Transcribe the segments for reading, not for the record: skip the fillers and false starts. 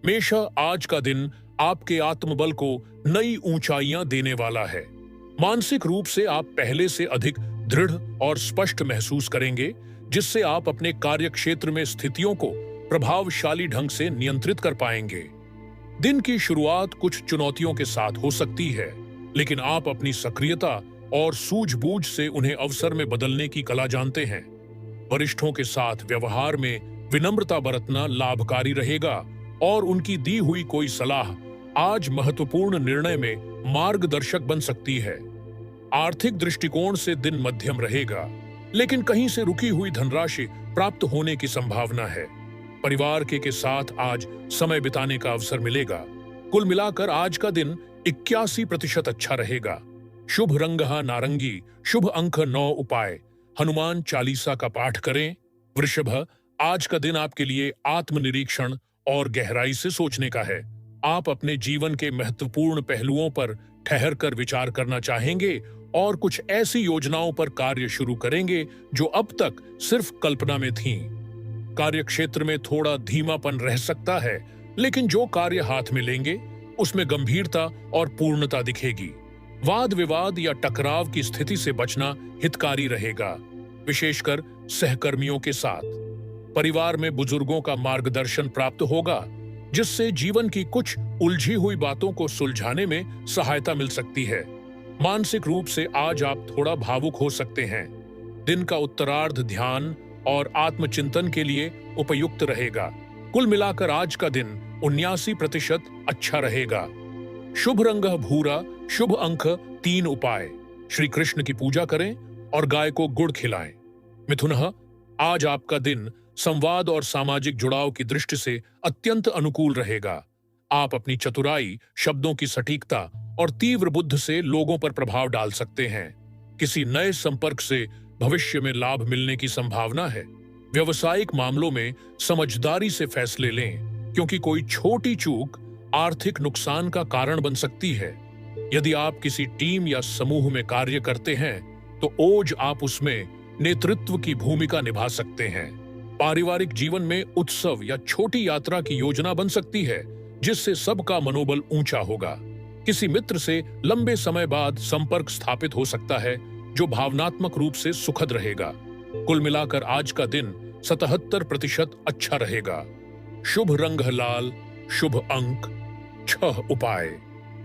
मेषा, आज का दिन आपके आत्मबल को नई ऊंचाइयां देने वाला है। मानसिक रूप से आप पहले से अधिक दृढ़ और स्पष्ट महसूस करेंगे, जिससे आप अपने कार्य क्षेत्र में स्थितियों को प्रभावशाली ढंग से नियंत्रित कर पाएंगे। दिन की शुरुआत कुछ चुनौतियों के साथ हो सकती है, लेकिन आप अपनी सक्रियता और सूझबूझ से उन्हें अवसर में बदलने की कला जानते हैं। वरिष्ठों के साथ व्यवहार में विनम्रता बरतना लाभकारी रहेगा और उनकी दी हुई कोई सलाह आज महत्वपूर्ण निर्णय में मार्गदर्शक बन सकती है। आर्थिक दृष्टिकोण से दिन मध्यम रहेगा, लेकिन कहीं से रुकी हुई धनराशि प्राप्त होने की संभावना है। परिवार के साथ आज समय बिताने का अवसर मिलेगा। कुल मिलाकर आज का दिन 81% अच्छा रहेगा। शुभ रंग नारंगी, शुभ अंक 9। उपाय, हनुमान चालीसा का पाठ करें। वृषभ, आज का दिन आपके लिए आत्मनिरीक्षण और गहराई से सोचने का है। आप अपने जीवन के महत्वपूर्ण पहलुओं पर ठहर कर विचार करना चाहेंगे और कुछ ऐसी योजनाओं पर कार्य शुरू करेंगे जो अब तक सिर्फ कल्पना में थीं। कार्यक्षेत्र में थोड़ा धीमापन रह सकता है, लेकिन जो कार्य हाथ में लेंगे उसमें गंभीरता और पूर्णता दिखेगी। वाद विवाद या टकराव की स्थिति से बचना हितकारी रहेगा, विशेषकर सहकर्मियों के साथ। परिवार में बुजुर्गों का मार्गदर्शन प्राप्त होगा, जिससे जीवन की कुछ उलझी हुई बातों को सुलझाने में सहायता मिल सकती है। मानसिक रूप से आज आप थोड़ा भावुक हो सकते हैं। दिन का उत्तरार्ध ध्यान और आत्मचिंतन के लिए उपयुक्त रहेगा। कुल मिलाकर आज का दिन 79% अच्छा रहेगा। शुभ रंग भूरा, शुभ अंक 3। उपाय, श्री कृष्ण की पूजा करें और गाय को गुड़ खिलाएं। मिथुन, आज आपका दिन संवाद और सामाजिक जुड़ाव की दृष्टि से अत्यंत अनुकूल रहेगा। आप अपनी चतुराई, शब्दों की सटीकता और तीव्र बुद्धि से लोगों पर प्रभाव डाल सकते हैं। किसी नए संपर्क से भविष्य में लाभ मिलने की संभावना है। व्यवसायिक मामलों में समझदारी से फैसले लें, क्योंकि कोई छोटी चूक आर्थिक नुकसान का कारण बन सकती है। यदि आप किसी टीम या समूह में कार्य करते हैं, तो ओज आप उसमें नेतृत्व की भूमिका निभा सकते हैं। पारिवारिक जीवन में उत्सव या छोटी यात्रा की योजना बन सकती है, जिससे सबका मनोबल ऊंचा होगा। किसी मित्र से लंबे समय बाद संपर्क स्थापित हो सकता है, जो भावनात्मक रूप से सुखद रहेगा। कुल मिलाकर आज का दिन 77% अच्छा रहेगा। शुभ रंग लाल, शुभ अंक 6। उपाय,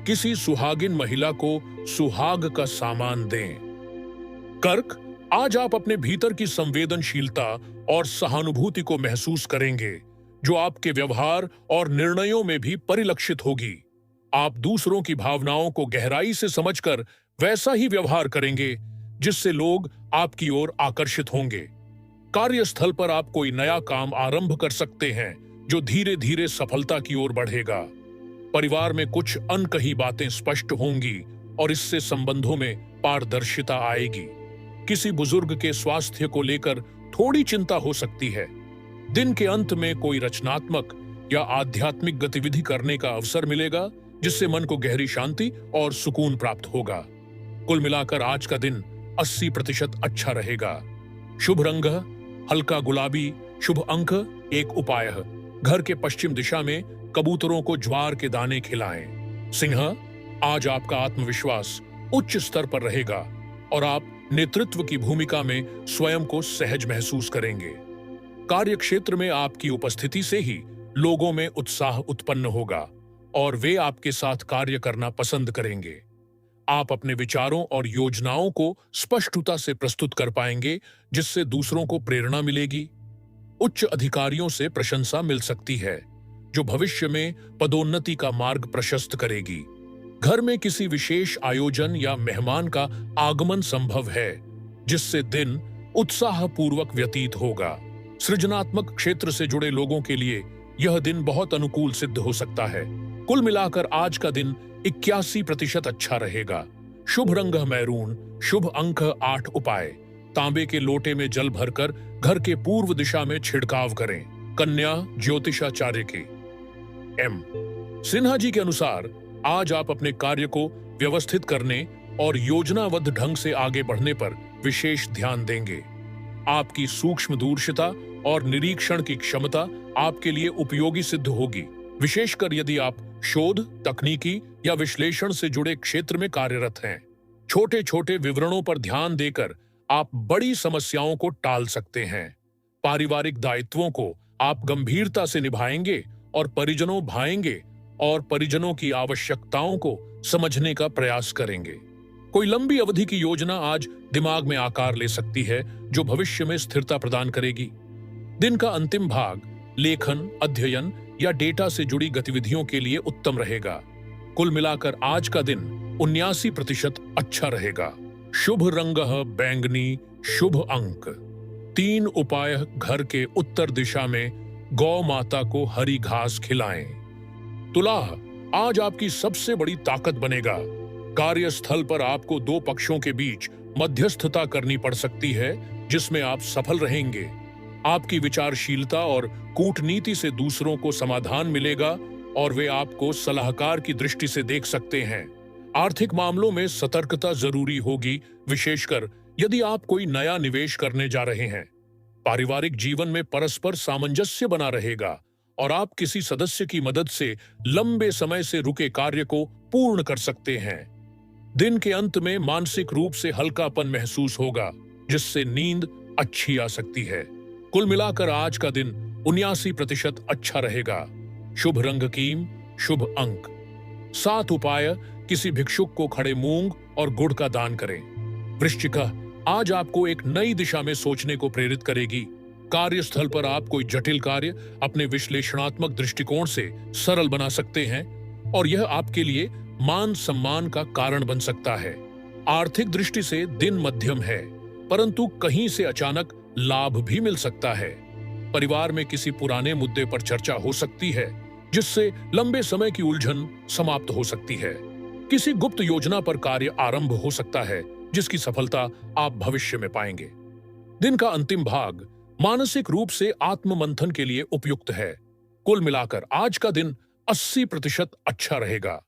किसी सुहागिन महिला को सुहाग का सामान दें। कर्क, आज आप अपने भीतर की संवेदनशीलता और सहानुभूति को महसूस करेंगे, जो आपके व्यवहार और निर्णयों में भी परिलक्षित होगी। आप दूसरों की भावनाओं को गहराई से समझकर वैसा ही व्यवहार करेंगे, जिससे लोग आपकी ओर आकर्षित होंगे। कार्यस्थल पर आप कोई नया काम आरंभ कर सकते हैं, जो धीरे धीरे सफलता की ओर बढ़ेगा। परिवार में कुछ अनकही बातें स्पष्ट होंगी और इससे संबंधों में पारदर्शिता आएगी। किसी बुजुर्ग के स्वास्थ्य को लेकर थोड़ी चिंता हो सकती है। दिन के अंत में कोई रचनात्मक या आध्यात्मिक गतिविधि करने का अवसर मिलेगा, जिससे मन को गहरी शांति और सुकून प्राप्त होगा। कुल मिलाकर आज का दिन 80% अच्छा रहेगा। शुभ रंग हल्का गुलाबी, शुभ अंक 1। उपाय, घर के पश्चिम दिशा में कबूतरों को ज्वार के दाने खिलाएं। सिंह, आज आपका आत्मविश्वास उच्च स्तर पर रहेगा और आप नेतृत्व की भूमिका में स्वयं को सहज महसूस करेंगे। कार्यक्षेत्र में आपकी उपस्थिति से ही लोगों में उत्साह उत्पन्न होगा और वे आपके साथ कार्य करना पसंद करेंगे। आप अपने विचारों और योजनाओं को स्पष्टता से प्रस्तुत कर पाएंगे, जिससे दूसरों को प्रेरणा मिलेगी। उच्च अधिकारियों से प्रशंसा मिल सकती है, जो भविष्य में पदोन्नति का मार्ग प्रशस्त करेगी। घर में किसी विशेष आयोजन या मेहमान का आगमन संभव है, जिससे दिन उत्साहपूर्वक व्यतीत होगा। सृजनात्मक क्षेत्र से जुड़े लोगों के लिए यह दिन बहुत अनुकूल सिद्ध हो सकता है। कुल मिलाकर आज का दिन 81% अच्छा रहेगा। शुभ रंग मैरून, शुभ अंक 8। उपाय, तांबे के लोटे में जल भरकर घर के पूर्व दिशा में छिड़काव करें। कन्या, ज्योतिषाचार्य के एम सिन्हा जी के अनुसार आज आप अपने कार्य को व्यवस्थित करने और योजनाबद्ध ढंग से आगे बढ़ने पर विशेष ध्यान देंगे। आपकी सूक्ष्म दूरदर्शिता और निरीक्षण की क्षमता आपके लिए उपयोगी सिद्ध होगी। विशेषकर यदि आप शोध, तकनीकी या विश्लेषण से जुड़े क्षेत्र में कार्यरत हैं। छोटे छोटे विवरणों पर ध्यान देकर आप बड़ी समस्याओं को टाल सकते हैं। पारिवारिक दायित्वों को आप गंभीरता से निभाएंगे और परिजनों की आवश्यकताओं को समझने का प्रयास करेंगे। कोई लंबी अवधि की योजना आज दिमाग में आकार ले सकती है, जो भविष्य में स्थिरता प्रदान करेगी। दिन का अंतिम भाग लेखन, अध्ययन या डेटा से जुड़ी गतिविधियों के लिए उत्तम रहेगा। कुल मिलाकर आज का दिन 79% अच्छा रहेगा। शुभ रंग बैंगनी, शुभ अंक 3 उपाय घर के उत्तर दिशा में गौ माता को हरी घास खिलाएं। तुला, आज आपकी सबसे बड़ी ताकत बनेगा। कार्यस्थल पर आपको 2 पक्षों के बीच मध्यस्थता करनी पड़ सकती है, जिसमें आप सफल रहेंगे। आपकी विचारशीलता और कूटनीति से दूसरों को समाधान मिलेगा और वे आपको सलाहकार की दृष्टि से देख सकते हैं। आर्थिक मामलों में सतर्कता जरूरी होगी, विशेषकर यदि आप कोई नया निवेश करने जा रहे हैं। पारिवारिक जीवन में परस्पर सामंजस्य बना रहेगा और आप किसी सदस्य की मदद से लंबे समय से रुके कार्य को पूर्ण कर सकते हैं। दिन के अंत में मानसिक रूप से हल्कापन महसूस होगा, जिससे नींद अच्छी आ सकती है। कुल मिलाकर आज का दिन 79% अच्छा रहेगा। शुभ रंग कीम, शुभ अंक 7 उपाय किसी भिक्षुक को खड़े मूंग और गुड़ का दान करें। वृश्चिक, आज आपको एक नई दिशा में सोचने को प्रेरित करेगी। कार्यस्थल पर आप कोई जटिल कार्य अपने विश्लेषणात्मक दृष्टिकोण से सरल बना सकते हैं और यह आपके लिए मान सम्मान का कारण बन सकता है। आर्थिक दृष्टि से दिन मध्यम है, परंतु कहीं से अचानक लाभ भी मिल सकता है। परिवार में किसी पुराने मुद्दे पर चर्चा हो सकती है, जिससे लंबे समय की उलझन समाप्त हो सकती है। किसी गुप्त योजना पर कार्य आरंभ हो सकता है, जिसकी सफलता आप भविष्य में पाएंगे। दिन का अंतिम भाग मानसिक रूप से आत्ममंथन के लिए उपयुक्त है। कुल मिलाकर आज का दिन 80% अच्छा रहेगा।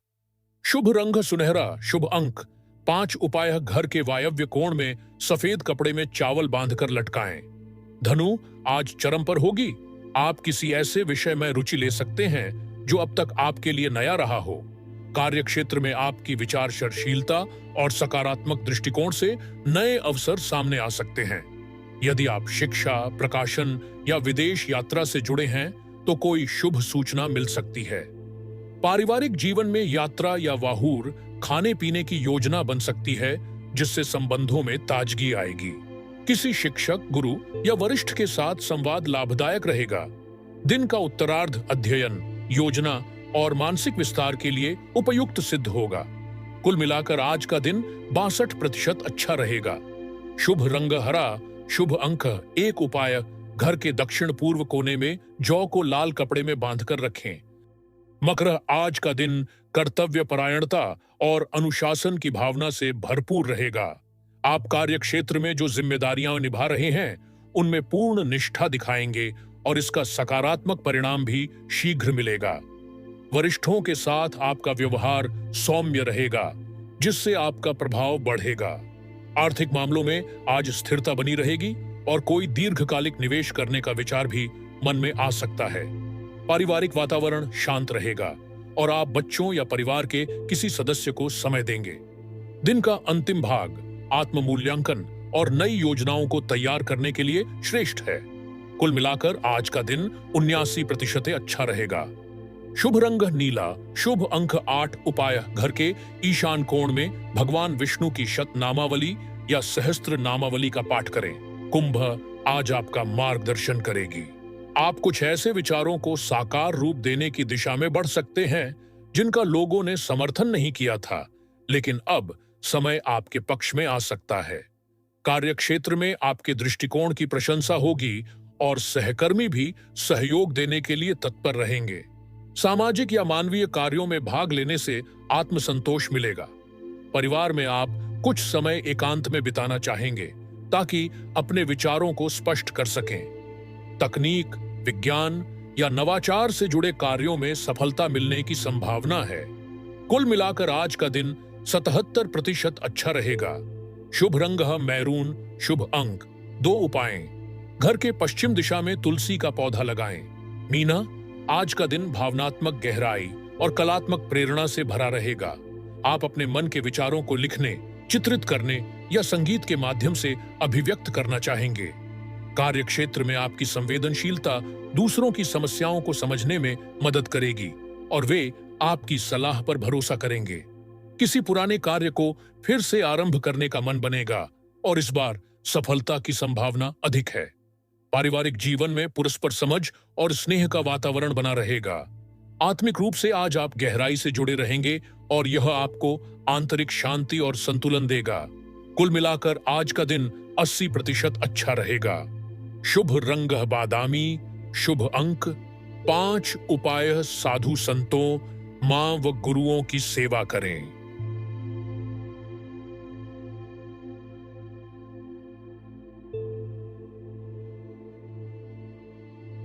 शुभ रंग सुनहरा, शुभ अंक 5 उपाय घर के वायव्य कोण में सफेद कपड़े में चावल बांधकर लटकाएं। धनु, आज चरम पर होगी। आप किसी ऐसे विषय में रुचि ले सकते हैं जो अब तक आपके लिए नया रहा हो। कार्य क्षेत्र में आपकी विचारशीलता और सकारात्मक दृष्टिकोण से नए अवसर सामने आ सकते हैं। यदि आप शिक्षा, प्रकाशन या विदेश यात्रा से जुड़े हैं तो कोई शुभ सूचना मिल सकती है। पारिवारिक जीवन में यात्रा या वाहूर खाने पीने की योजना बन सकती है, जिससे संबंधों में ताजगी आएगी। किसी शिक्षक, गुरु या वरिष्ठ के साथ संवाद लाभदायक रहेगा। दिन का उत्तरार्ध अध्ययन, योजना और मानसिक विस्तार के लिए उपयुक्त सिद्ध होगा। कुल मिलाकर आज का दिन 62% अच्छा रहेगा। शुभ रंग हरा, शुभ अंक 1 उपाय घर के दक्षिण पूर्व कोने में जौ को लाल कपड़े में बांधकर रखें। मकर, आज का दिन कर्तव्य परायणता और अनुशासन की भावना से भरपूर रहेगा। आप कार्य क्षेत्र में जो जिम्मेदारियां निभा रहे हैं, उनमें पूर्ण निष्ठा दिखाएंगे और इसका सकारात्मक परिणाम भी शीघ्र मिलेगा। वरिष्ठों के साथ आपका व्यवहार सौम्य रहेगा, जिससे आपका प्रभाव बढ़ेगा। आर्थिक मामलों में आज स्थिरता बनी रहेगी और कोई दीर्घकालिक निवेश करने का विचार भी मन में आ सकता है। पारिवारिक वातावरण शांत रहेगा और आप बच्चों या परिवार के किसी सदस्य को समय देंगे। दिन का अंतिम भाग आत्म मूल्यांकन और नई योजनाओं को तैयार करने के लिए श्रेष्ठ है। कुल मिलाकर आज का दिन 79% अच्छा रहेगा। शुभ रंग नीला, शुभ अंक 8 उपाय घर के ईशान कोण में भगवान विष्णु की शत नामावली या सहस्त्र नामावली का पाठ करें। कुंभ, आज आपका मार्गदर्शन करेगी। आप कुछ ऐसे विचारों को साकार रूप देने की दिशा में बढ़ सकते हैं जिनका लोगों ने समर्थन नहीं किया था, लेकिन अब समय आपके पक्ष में आ सकता है। कार्यक्षेत्र में आपके दृष्टिकोण की प्रशंसा होगी और सहकर्मी भी सहयोग देने के लिए तत्पर रहेंगे। सामाजिक या मानवीय कार्यों में भाग लेने से आत्मसंतोष मिलेगा। परिवार में आप कुछ समय एकांत में बिताना चाहेंगे ताकि अपने विचारों को स्पष्ट कर सकें। तकनीक, विज्ञान या नवाचार से जुड़े कार्यों में सफलता मिलने की संभावना है। कुल मिलाकर आज का दिन 77% अच्छा रहेगा। शुभ रंग मैरून, शुभ अंक 2 उपाय घर के पश्चिम दिशा में तुलसी का पौधा लगाएं। मीना, आज का दिन भावनात्मक गहराई और कलात्मक प्रेरणा से भरा रहेगा। आप अपने मन के विचारों को लिखने, चित्रित करने या संगीत के माध्यम से अभिव्यक्त करना चाहेंगे। कार्य क्षेत्र में आपकी संवेदनशीलता दूसरों की समस्याओं को समझने में मदद करेगी और वे आपकी सलाह पर भरोसा करेंगे। किसी पुराने कार्य को फिर से आरंभ करने का मन बनेगा और इस बार सफलता की संभावना अधिक है। पारिवारिक जीवन में परस्पर समझ और स्नेह का वातावरण बना रहेगा। आत्मिक रूप से आज आप गहराई से जुड़े रहेंगे और यह आपको आंतरिक शांति और संतुलन देगा। कुल मिलाकर आज का दिन 80% अच्छा रहेगा। शुभ रंग बादामी, शुभ अंक 5। उपाय साधु संतों, मां व गुरुओं की सेवा करें।